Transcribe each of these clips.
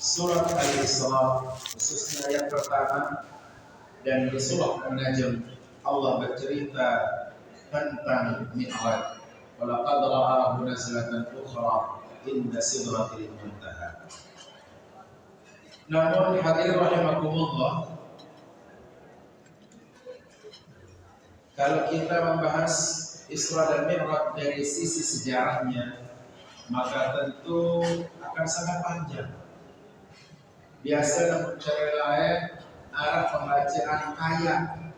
Surat Al-Isra khususnya ayat pertama dan di surah An-Najm Allah bercerita tentang Mi'raj. Walaqad ra'ahu nazlatan ukhra inda sidratil muntaha. Namun hadirin rahimakumullah, kalau kita membahas Isra dan Mi'raj dari sisi sejarahnya, maka tentu akan sangat panjang. Biasa cara lain arah pembacaan ayat.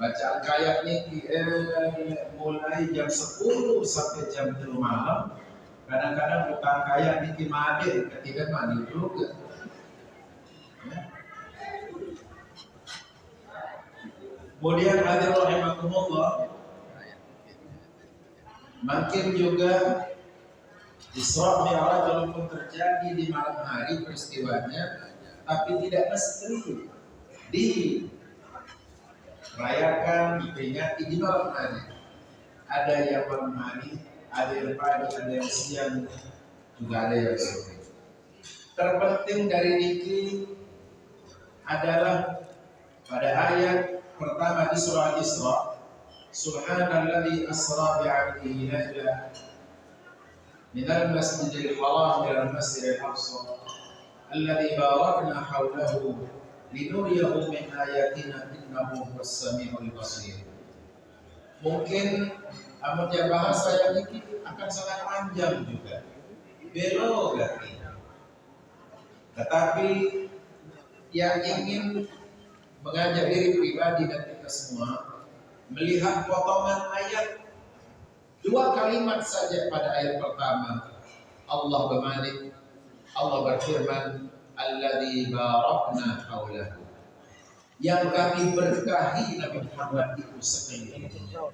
Bacaan ayat ini mulai jam 10 sampai jam 3 malam. Kadang-kadang bukan ayat ini madir ketika mandi juga. Kemudian hadirin rahimakumullah, makin juga Isra Mi'raj walaupun terjadi di malam hari peristiwanya, tapi tidak mesti dirayakan, diperingati di malam hari. Ada yang malam hari, ada yang pagi, ada yang siang, juga ada yang sore. Terpenting dari niki adalah pada ayat pertama di surah Isra, Subhanalladzi asra bi'abdihi laylan minal masjidil haram ilal masjidil aqsa alladzi barakna hawlahu linuriyahu min ayatina innahu huwas samiul basir. Mungkin amunnya bahasa yang ini akan sangat panjang juga, belok lagi. Tetapi yang ingin mengajak diri pribadi dan kita semua melihat potongan ayat, dua kalimat saja pada ayat pertama. Allah berfirman, alladzi barakna haulahu, yang kami berkahi Nabi Muhammad itu sekelilingnya.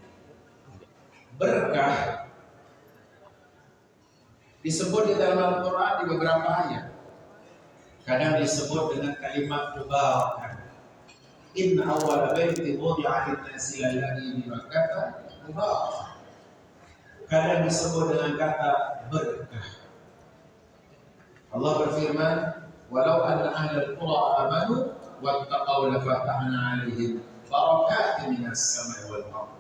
Berkah disebut di dalam Al-Quran di beberapa ayat. Kadang disebut dengan kalimat mubarakah. Inna awwala baiti wudi'a lin-nasi lalladzi bi Makkah mubarak. Kadang disebut dengan kata berkah. Allah berfirman, walau anna ahlal qura amanu wattaqaw lafatahna 'alaihim barakatin minas sama'i wal ardh.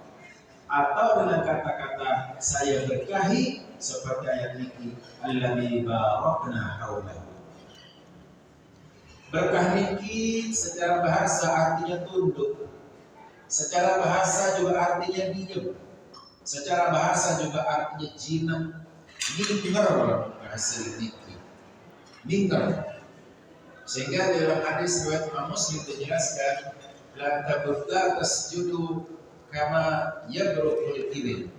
Atau dengan kata-kata saya berkahi seperti ayat ini, alladzi barakna haulahu. Berkah niki secara bahasa artinya tunduk, secara bahasa juga artinya diam, secara bahasa juga artinya jinak, minger bahasa niki, minger. Sehingga dalam hadis riwayat Imam Muslim dijelaskan, la tabudda tasjudu kama yabrukul ibil.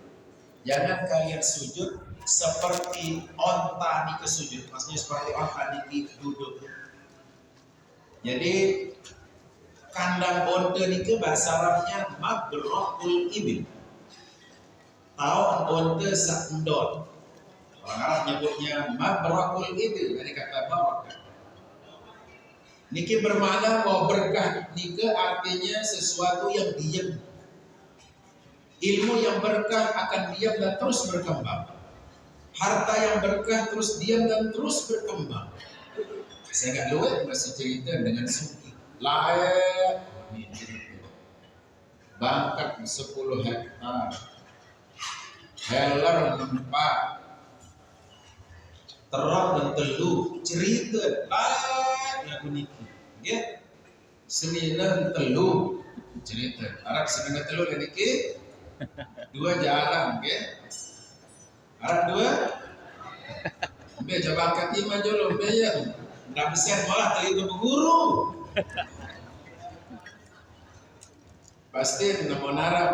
Jangan kalian sujud seperti onta niki sujud, maksudnya seperti onta niki duduk. Jadi kandang onta niki bahasa Arabnya mabrokul ibil. Tahu onta sakndon. Orang Arab nyebutnya mabrokul ibil dari kata barakah. Niki bermakna bahwa berkah niki artinya sesuatu yang diam. Ilmu yang berkah akan diam dan terus berkembang. Harta yang berkah terus diam dan terus berkembang. Saya nggak lupa masih cerita dengan Suki. Lain, bangkat 10 hektar, heller 4, terang dan telu, cerita lain lagu niki. Ya, seninan telu, cerita. Arab seninan telu dan niki 2 jalan, ya. Arab 2, be jabangkat 5 jolo, be ya. Nggak bisa malah tadi itu berguru. Pasti nama Arab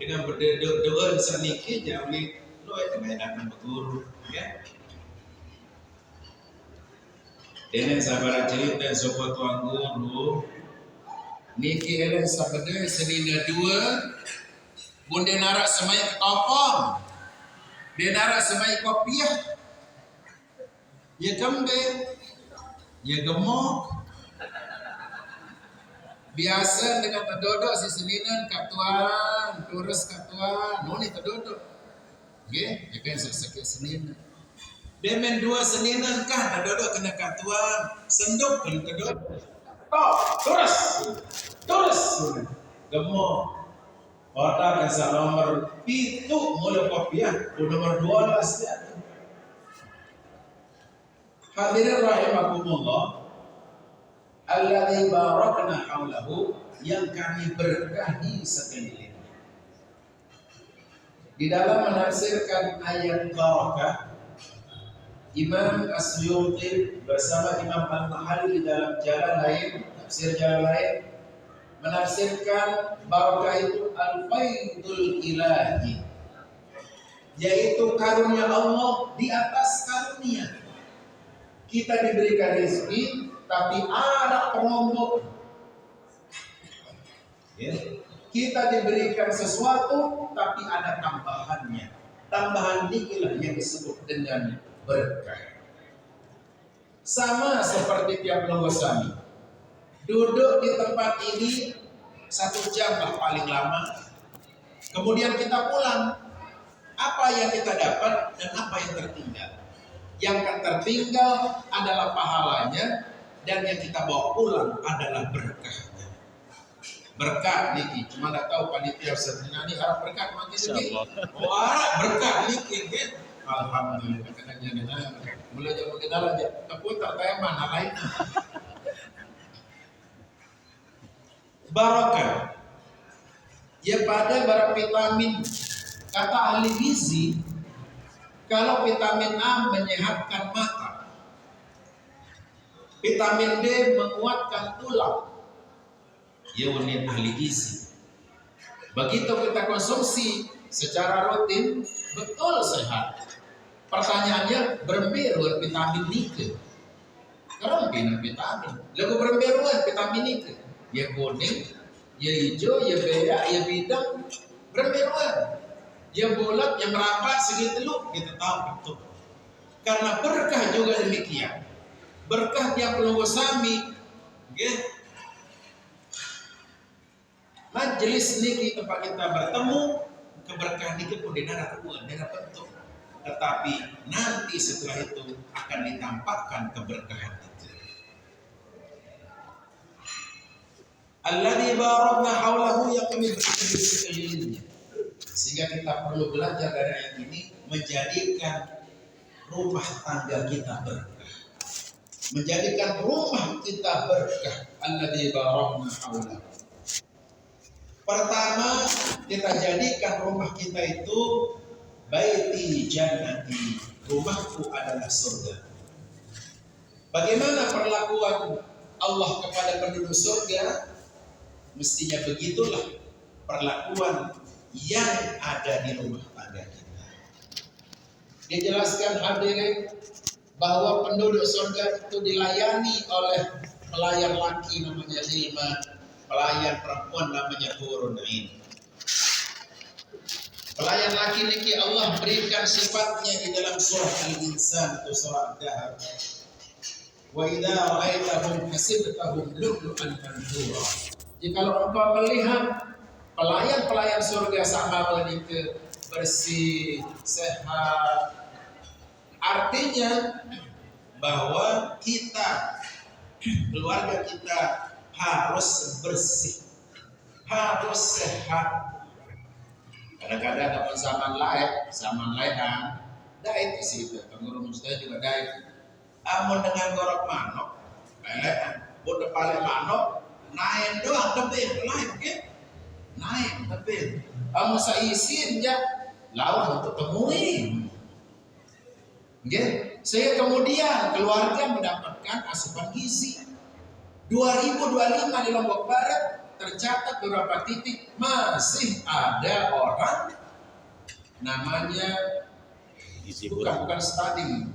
dengan berdoa seniki jangan lo itu mainan berguru, ya. Ini sabar cerita sopo tuan guru. Niki elen sabda senina 2, bunde nara semai ketopong, denara semai kopiah, ya kembe. Ya gemuk. Biasa dengan terdodok si seninan katuan, terus katuan, noni terdodok. Nggih, ya kan sakit seninan. Demen dua seninan kah dodok kena katuan senduk kena kedok. Tok, terus. Gemo. Otak yang nomor itu mulai kopiah, nomor 12 ya. Hadirin rahimakumullah, alladzi barakna haulahu, yang kami berkahi sekelilingnya. Di dalam menafsirkan ayat barakah, Imam As-Suyuti bersama Imam Al-Mahali di dalam jalan lain, tafsir jalan lain, menafsirkan barakah itu al-faidul ilahi, yaitu karunia Allah di atas karunia. Kita diberikan rezeki, tapi ada pengombok. Ya. Kita diberikan sesuatu, tapi ada tambahannya. Tambahan inilah yang disebut dengan berkah. Sama seperti tiap longosami. Duduk di tempat ini 1 jam lah paling lama. Kemudian kita pulang. Apa yang kita dapat dan apa yang tertinggal? Yang akan tertinggal adalah pahalanya, dan yang kita bawa pulang adalah berkahnya. Berkah niki, cuma nggak tahu panitia sebenarnya ini harap berkah makin sedikit. Wah, berkah niki, kan? Alhamdulillah, kadang-kadang mulai jauh kenal aja. Keputar kayak mana lain? Barakah ya pada barang vitamin. Kata ahli gizi, kalau vitamin A menyehatkan mata, vitamin D menguatkan tulang, ya unit ahli gizi. Begitu kita konsumsi secara rutin, betul sehat. Pertanyaannya, beremberuan vitamin nike. Kerempinan vitamin. Lalu beremberuan vitamin nike. Ya kuning, ya hijau, ya berak, ya bidang, beremberuan. Ya bulat, yang merapat segitu lu, kita tahu betul. Karena berkah juga demikian. Berkah tiap longosami, okay? Majelis niki tempat kita bertemu, keberkahan niki pun dinara bentuk. Tetapi nanti setelah itu akan ditampakkan keberkahan itu. Alladzi barakna haulahu, yang kami berikan di sekelilingnya. Sehingga kita perlu belajar dari ayat ini, menjadikan rumah tangga kita berkah, menjadikan rumah kita berkah. Alladzi barakna haulahu. Pertama, kita jadikan rumah kita itu baiti jannati, rumahku adalah surga. Bagaimana perlakuan Allah kepada penduduk surga? Mestinya begitulah perlakuan yang ada di rumah tangga kita. Dijelaskan hadirin bahwa penduduk surga itu dilayani oleh pelayan laki namanya Zilma, pelayan perempuan namanya Hurun Ain. Pelayan laki niki Allah berikan sifatnya di dalam surah Al-Insan atau surah Ad-Dahar. Wa idza ra'aitahum hasibtahum lu'lu'an manthura. Jikalau engkau melihat pelayan-pelayan surga sama menikah bersih, sehat, artinya bahwa kita, keluarga kita harus bersih, harus sehat. Kadang-kadang dapat zaman lain, daet di situ. Pengurus saya juga daet. Amun dengan gorok manok, bodoh paling manok, naik doang tebing, naik kan? Naik tebing. Amun saya isin ya, lawan untuk temuin. Okay? Saya kemudian keluarga mendapatkan asupan gizi. 2025 di Lombok Barat tercatat beberapa titik masih ada orang namanya bukan stunting,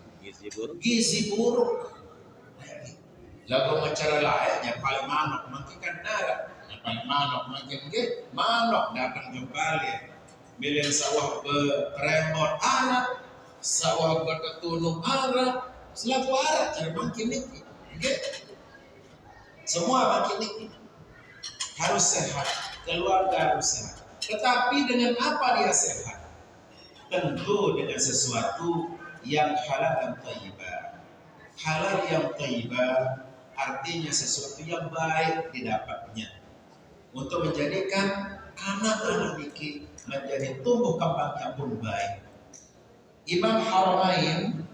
gizi buruk. Lalu cara lainnya paling manok makin kan darah, paling manok makin manok datang kembali, milih sawah beremot Arab, sawah berketunung Arab, selaku Arab cara makin niki, semua makin niki. Harus sehat, keluarga harus sehat. Tetapi dengan apa dia sehat? Tentu dengan sesuatu yang halal dan thayyibah. Halal yang thayyibah artinya sesuatu yang baik didapatnya untuk menjadikan anak-anak niki menjadi tumbuh kembangnya pun baik. Imam Haramain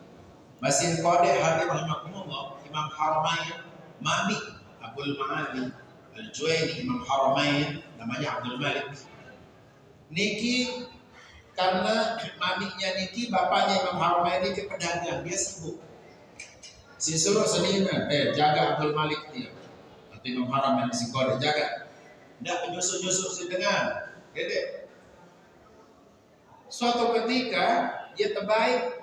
masih qadi hadir rahimahumullah, Imam Haramain Mami Abdul Ma'ali Al-Juwaini, Imam Haramain namanya Abdul Malik niki, karena maminya niki bapaknya Imam Haramain niki pedagang, dia sibuk. Si suruh seniman, jaga Abdul Malik dia. Nanti Imam Haramain si qadi jaga. Ndak menyusul-nyusul si dengan. Gede. Suatu ketika dia terbaik,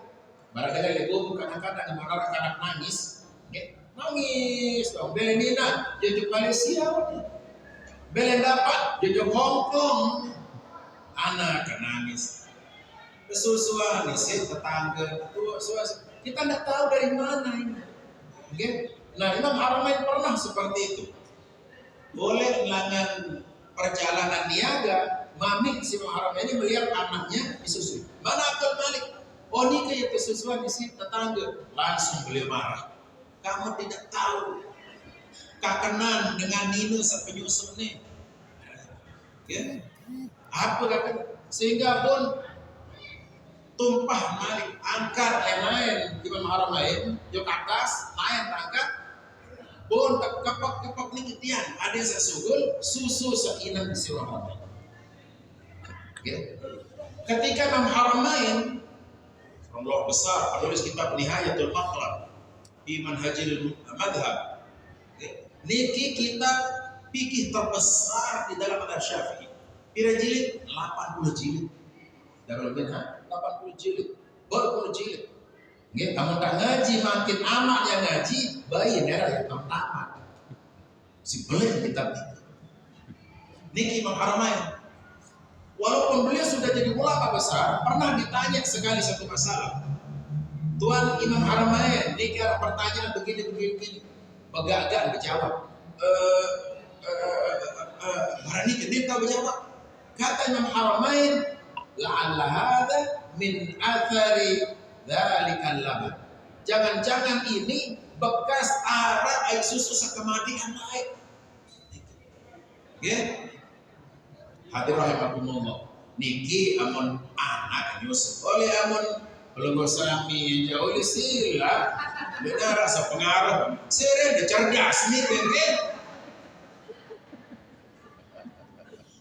barangkali ibu kadang-kadang anak-anak nangis, nangis dong. Belen Nina, jujur Malaysia, belen dapat, jujur Hong Kong, anak nangis. Kesusuan isi tetangga, kita tidak tahu dari mana ini. Nah, Imam Haramain pernah seperti itu. Boleh melangan perjalanan niaga, mami si Imam Haramain ini melihat anaknya disusui. Mana Abdul Malik? Oh, ini kayak kesusuan di sini tetangga. Langsung beliau marah. Kamu tidak tahu kakenan dengan Nino sepenyusun nih. Ya. Apa kata? Sehingga pun tumpah Malik angkat lain-lain Imam Haramain jok atas naik tangkat pun kepak nih ketian ada yang sesugul susu seinam di Imam Haramain. Ketika Imam Haramain Allah besar penulis kitab Nihayatul Maqlab di Manhajil Madhab, niki kitab fikih terbesar di dalam madhab Syafi'i. Pira jilid? 80 jilid. Darul Minhaj 80 jilid, 20 jilid. Nggih, kamu tak ngaji makin amat yang ngaji, bayi merah ya kamu tamat. Si beli kitab itu. Niki Imam Haramain. Walaupun beliau sudah jadi ulama besar, pernah ditanya sekali satu masalah. Tuan Imam Haramain, niki ada pertanyaan begini. Begak-gak dijawab. Barang ini kita berjawab. Kata Imam Haramain, la'alla hadha min athari dzalikal laban. Jangan-jangan ini bekas arah air susu sekemadian naik. Nggih. Hadir rahimakumullah. Niki amun anak Yusuf oleh amun belum sami jauh sila. Benar rasa pengaruh. Sere cerdas nih kan.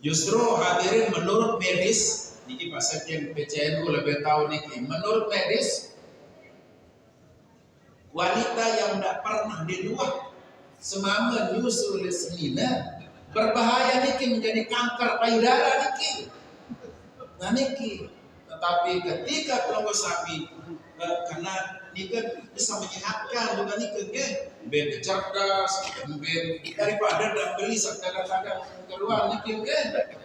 Justru hadirin menurut medis, niki pasien PCNU lebih tahu niki. Menurut medis, wanita yang tidak pernah diluah semama nyusul semina berbahaya niki menjadi kanker payudara niki. Nah niki, tetapi ketika pelongo sapi karena niki bisa menyehatkan juga niki ben cerdas, ben daripada dah beli kadang-kadang keluar niki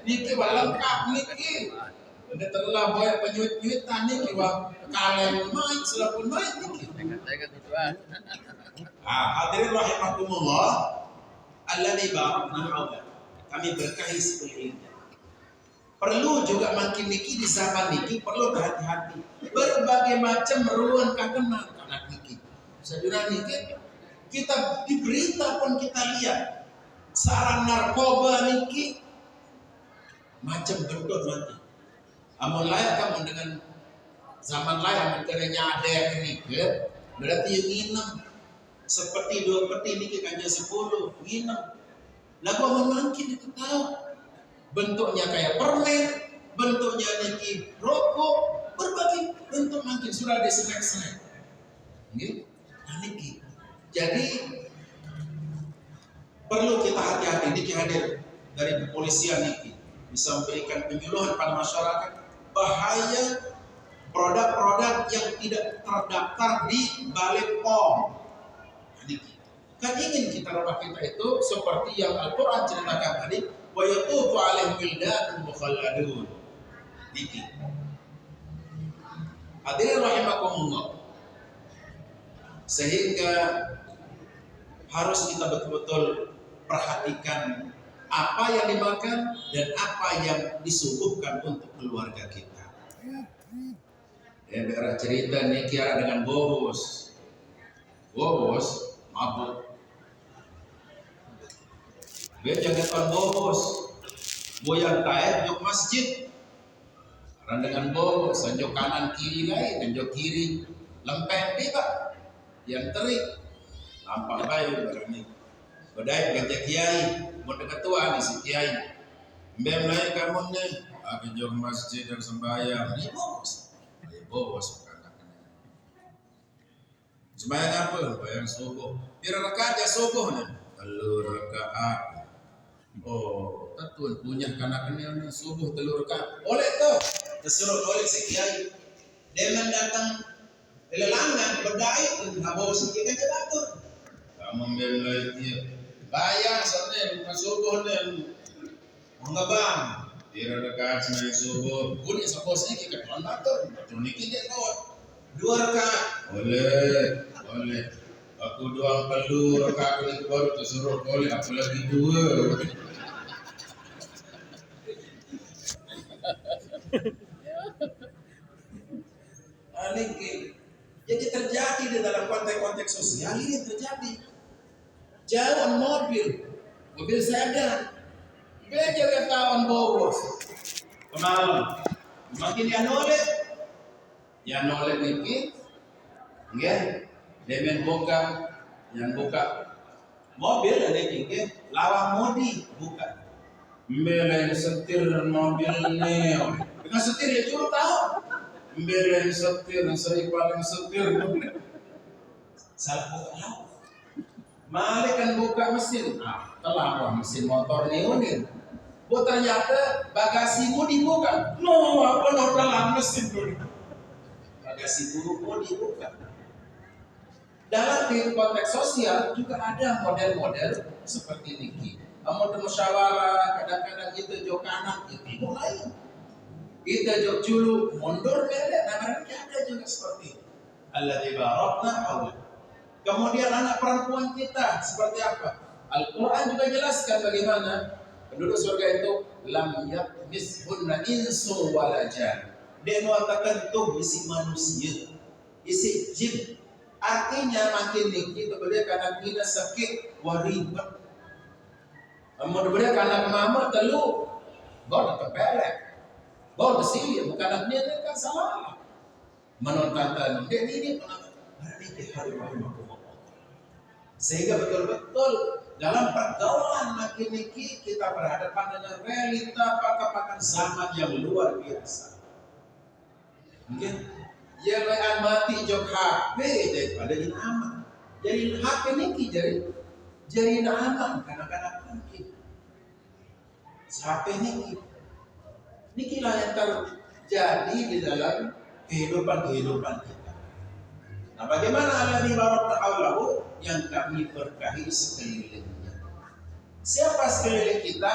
niki lengkap niki. Ada telah banyak penyuit-nyuitan niki wah kalian main selapun main niki. Hadirin rahimakumullah, alladzi barakna haula. Kami berkahi sekelilingnya. Perlu juga makin niki di zaman niki perlu hati-hati. Berbagai macam ruang kakenan anak niki. Sadurna niki kita di berita pun kita lihat sarang narkoba niki macam gendut mati. Amun layak kamu dengan zaman layak menkeranya ada yang niki berarti yang nginem seperti 2 peti niki kanya 10 nginem. Lagu mungkin itu tahu bentuknya kayak permen, bentuknya niki rokok, berbagai bentuk mungkin sudah disenek-senek. Nggih, niki. Jadi perlu kita hati-hati niki hadir dari kepolisian niki bisa memberikan penyuluhan pada masyarakat bahaya produk-produk yang tidak terdaftar di Balai POM. Niki. Kan ingin kita rumah kita itu seperti yang Al-Quran ceritakan tadi, wa yatufu alaihim wildanun mukhalladun. Niki. Hadirin rahimakumullah. Sehingga harus kita betul-betul perhatikan apa yang dimakan dan apa yang disuguhkan untuk keluarga kita. Ya daerah cerita nih kira dengan bobos mabuk. Dia jangan kon bobos. Boyan taek jok masjid. Karena dengan bobos sanjok kanan kiri lain, sanjok kiri lempeng tiba yang terik. Nampak baik barangnya. Badai kerja kiai, mau ketua nih si kiai. Mbak mulai kamu nih, aku jok masjid dan sembahyang. Ini bobos karena sembahyang apa? Bayang subuh. Biar rakaat ya subuh nih. Telur rakaat. Oh, tetun punya kanak kenal subuh telur rakaat. Oleh tuh, disuruh oleh si kiai. Dia mendatang lelangan berdaya nggak bawa sedikit aja datur. Kamu membeli dia. Bayang soalnya bukan subuh nih. Enggak bang. Biar rakaat sembahyang subuh. Punya seposnya kita kan datur. Tunikin dia kau. 2 rakaat. Boleh. Aku doang telur rakaat ini baru tersuruh boleh. Aku lagi 2. Jadi terjadi di dalam konteks sosial ini terjadi. Jalan mobil sedan, beja kawan bobos. Kenalan, makin yang noleh dikit, ya, demen yang buka mobil ada dikit, lawan modi buka. Mbele setir mobil neo, dengan setir ya curu tahu. Mbele setir, saya paling setir. Salah buka. Malik kan buka mesin, telah mesin motor neonin. Oh ternyata bagasimu dibuka. No, apa telah mesin dulu. Bagasi burukmu dibuka. Dalam konteks sosial juga ada model-model seperti ini. Model musyawarah, kadang-kadang kita jauh kanan, itu lain. Kita jauh julu, mundur beda. Nah, ada juga seperti itu. Alladzi barakna Allah. Kemudian anak perempuan kita seperti apa? Al-Quran juga jelaskan bagaimana penduduk surga itu lam yatmishunna insu wala jan. Dia mengatakan tuh isi manusia, isi jin. Artinya makin dikit kemudian karena kita sakit waribet. Kemudian karena mama telu, bawa terpelek, bawa kesini bukan artinya kan salah. Menurut kata dia ini sehingga betul-betul dalam pergaulan makin niki kita berhadapan dengan realita perkembangan zaman yang luar biasa. Mungkin yang lain mati jok HP daripada ini aman. Jadi HP niki jadi aman kadang-kadang mungkin. HP niki lah yang terjadi di dalam kehidupan kita. Nah, bagaimana alladzi barakna haulahu yang kami berkahi sekelilingnya? Siapa sekeliling kita?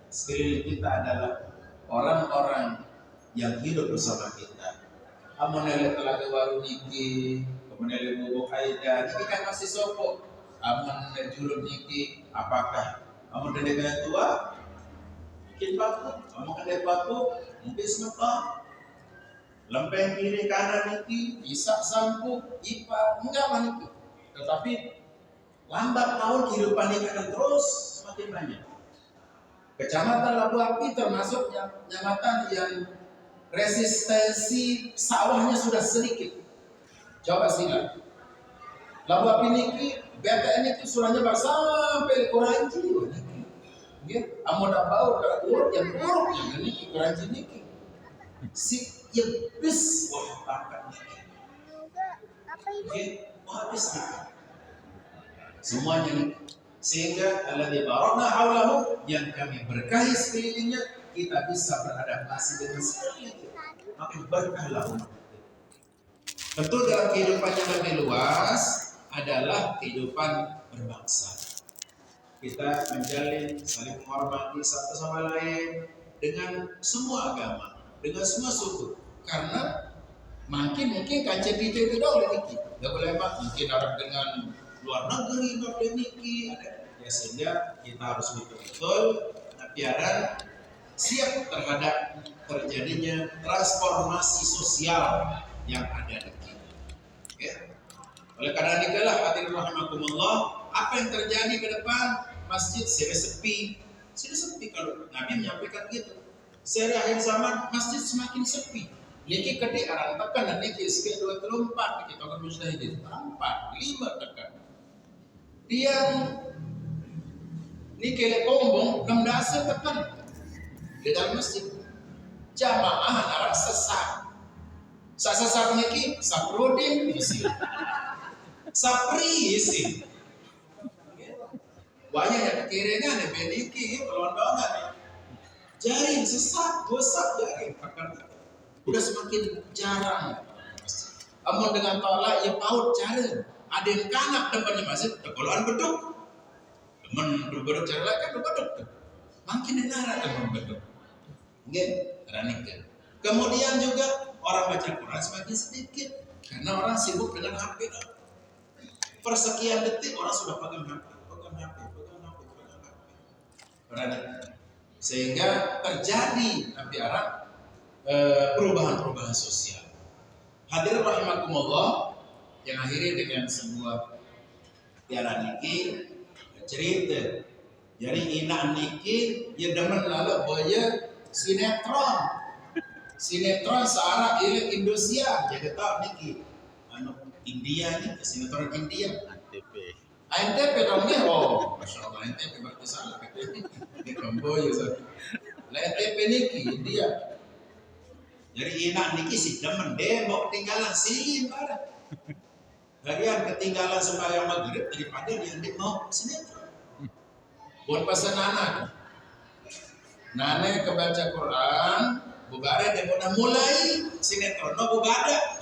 Sekeliling kita adalah orang-orang yang hidup bersama kita. Amonele telaga waru niki, amonele bubuk aida, niki kan masih sopo. Amonele julur niki, apakah amonele dengan tua? Mungkin baku, amonele baku, mungkin semetok. Lempeng kiri kanan niki bisa sampu ipa enggak maniki, tetapi lambat laun kehidupan ini akan terus semakin banyak. Kecamatan Labu Api termasuk kecamatan yang resistensi sawahnya sudah sedikit. Coba sila Labu Api niki BTN itu surahnya sampai Kuranci niki. Nggih, amoda bau ka urut yang niki Kuranci niki. Si yang bis habis semuanya nih. Sehingga alladzi barakna haulahu yang kami berkahi sekelilingnya kita bisa beradaptasi dengan sekeliling. Makin berkahlah umat. Tentu dalam kehidupan yang lebih luas adalah kehidupan berbangsa. Kita menjalin saling menghormati satu sama lain dengan semua agama, dengan semua suku. Karena mungkin kancet itu oleh niki, nggak boleh mungkin orang dengan luar negeri boleh niki, ya sehingga kita harus betul-betul piara siap terhadap terjadinya transformasi sosial yang ada di kita. Ya. Oleh karena itulah hadirin rahimakumullah, apa yang terjadi ke depan masjid sepi. Sudah sepi kalau Nabi menyampaikan gitu. Seri akhir zaman masjid semakin sepi. Niki kedi arang tekan dan niki sekali 2 3 4 kita kan sudah ini 4 5 tekan. Dia niki kombong 6 dasar tekan di dalam masjid. Jamaah arang sesak. Sesak niki saprodin isi. Sapri isi. Banyak yang kirinya nih beniki lawan banget nih. Jaring sesak, dosa jaring akan udah semakin jarang. Amun dengan tolak ya paut cara. Ada yang kanak depannya masjid, tekoloan beduk. Temen berbeduk cara lain kan beduk. Makin dengar temen beduk. Nggih, ranikkan. Kemudian juga orang baca Quran semakin sedikit karena orang sibuk dengan HP. Persekian detik orang sudah pegang HP. Sehingga terjadi perubahan-perubahan sosial. Hadirin rahimakumullah, yang akhirnya dengan sebuah tiara niki cerita. Jadi ina niki ya demen lalu boya sinetron searah ilik Indonesia jadi tahu niki India nih sinetron India ANTP dong nih, masya Allah ANTP berarti salah ini Kamboja satu. Lah ANTP niki India. Jadi inak niki si demen demo tinggalan silin barang. Harian ketinggalan sembahyang maghrib daripada dia mau sinetron. Buat pesan anak. Nane kebaca Quran, bubare demo mulai sinetron no bubada.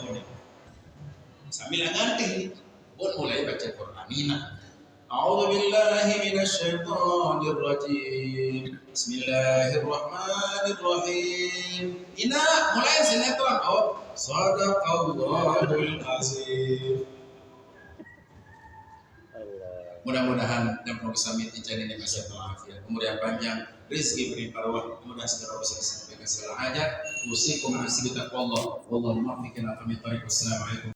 Sambil nganti, buat mulai baca Quran ina. A'udzu billahi minasy syaithanir rajim. Bismillahirrahmanirrahim. Ina mulai sinetron. Shadaqallahul azim. Mudah-mudahan dan bisa mati jadi dengan sehat walafiat, umur yang panjang, rezeki berlimpah ruah, mudah segera bisa disampaikan segala hajat. Usikum bi taqwallah. Wallahu muwaffiqun ila aqwamit thoriq. Wassalamualaikum.